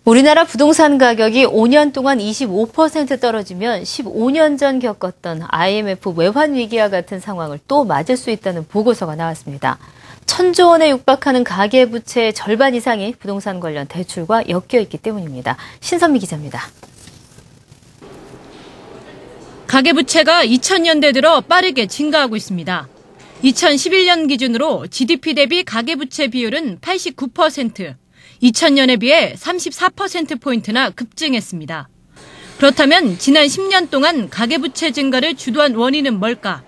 우리나라 부동산 가격이 5년 동안 25% 떨어지면 15년 전 겪었던 IMF 외환 위기와 같은 상황을 또 맞을 수 있다는 보고서가 나왔습니다. 1,000조 원에 육박하는 가계부채의 절반 이상이 부동산 관련 대출과 엮여 있기 때문입니다. 신선미 기자입니다. 가계부채가 2000년대 들어 빠르게 증가하고 있습니다. 2011년 기준으로 GDP 대비 가계부채 비율은 89%, 2000년에 비해 34%포인트나 급증했습니다. 그렇다면 지난 10년 동안 가계부채 증가를 주도한 원인은 뭘까?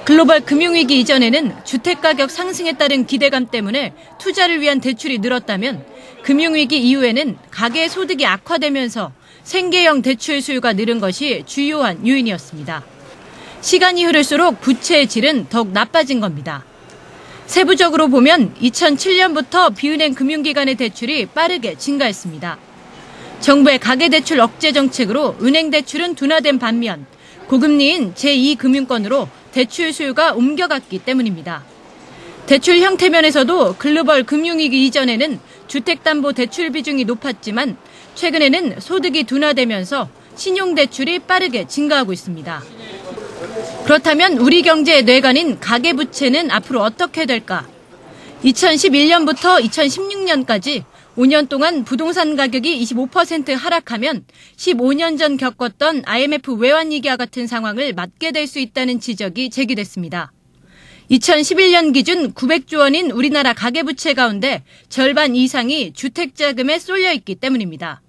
글로벌 금융위기 이전에는 주택가격 상승에 따른 기대감 때문에 투자를 위한 대출이 늘었다면 금융위기 이후에는 가계 소득이 악화되면서 생계형 대출 수요가 늘은 것이 주요한 요인이었습니다. 시간이 흐를수록 부채의 질은 더욱 나빠진 겁니다. 세부적으로 보면 2007년부터 비은행 금융기관의 대출이 빠르게 증가했습니다. 정부의 가계대출 억제 정책으로 은행 대출은 둔화된 반면 고금리인 제2금융권으로 대출 수요가 옮겨갔기 때문입니다. 대출 형태 면에서도 글로벌 금융위기 이전에는 주택담보대출 비중이 높았지만 최근에는 소득이 둔화되면서 신용대출이 빠르게 증가하고 있습니다. 그렇다면 우리 경제의 뇌관인 가계부채는 앞으로 어떻게 될까? 2011년부터 2016년까지 5년 동안 부동산 가격이 25% 하락하면 15년 전 겪었던 IMF 외환위기와 같은 상황을 맞게 될 수 있다는 지적이 제기됐습니다. 2011년 기준 900조 원인 우리나라 가계부채 가운데 절반 이상이 주택자금에 쏠려 있기 때문입니다.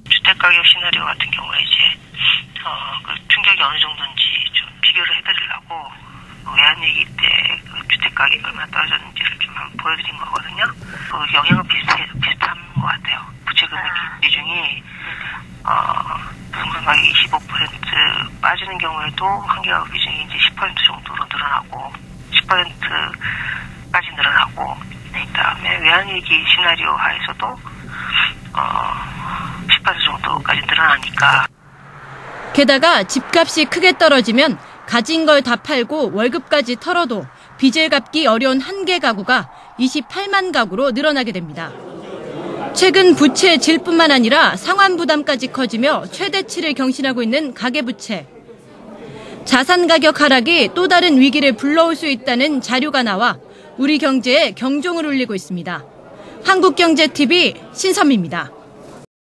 주택가격 시나리오 같은 경우에 그 충격이 어느 정도인지 좀 비교를 해드리려고 외환위기 때 그 주택가격이 얼마나 떨어졌는지를 좀 한번 보여드린 거거든요. 그 영향은 비슷한 것 같아요. 부채금액 비중이 부동산 가격이 25% 빠지는 경우에도 한계가격 비중이 이제 10% 정도로 늘어나고 10%까지 늘어나고 그다음에 외환위기 시나리오 하에서도 10% 정도까지 늘어나니까. 게다가 집값이 크게 떨어지면 가진 걸 다 팔고 월급까지 털어도 빚을 갚기 어려운 한계 가구가 28만 가구로 늘어나게 됩니다. 최근 부채의 질뿐만 아니라 상환 부담까지 커지며 최대치를 경신하고 있는 가계부채. 자산 가격 하락이 또 다른 위기를 불러올 수 있다는 자료가 나와 우리 경제에 경종을 울리고 있습니다. 한국경제TV 신선미입니다.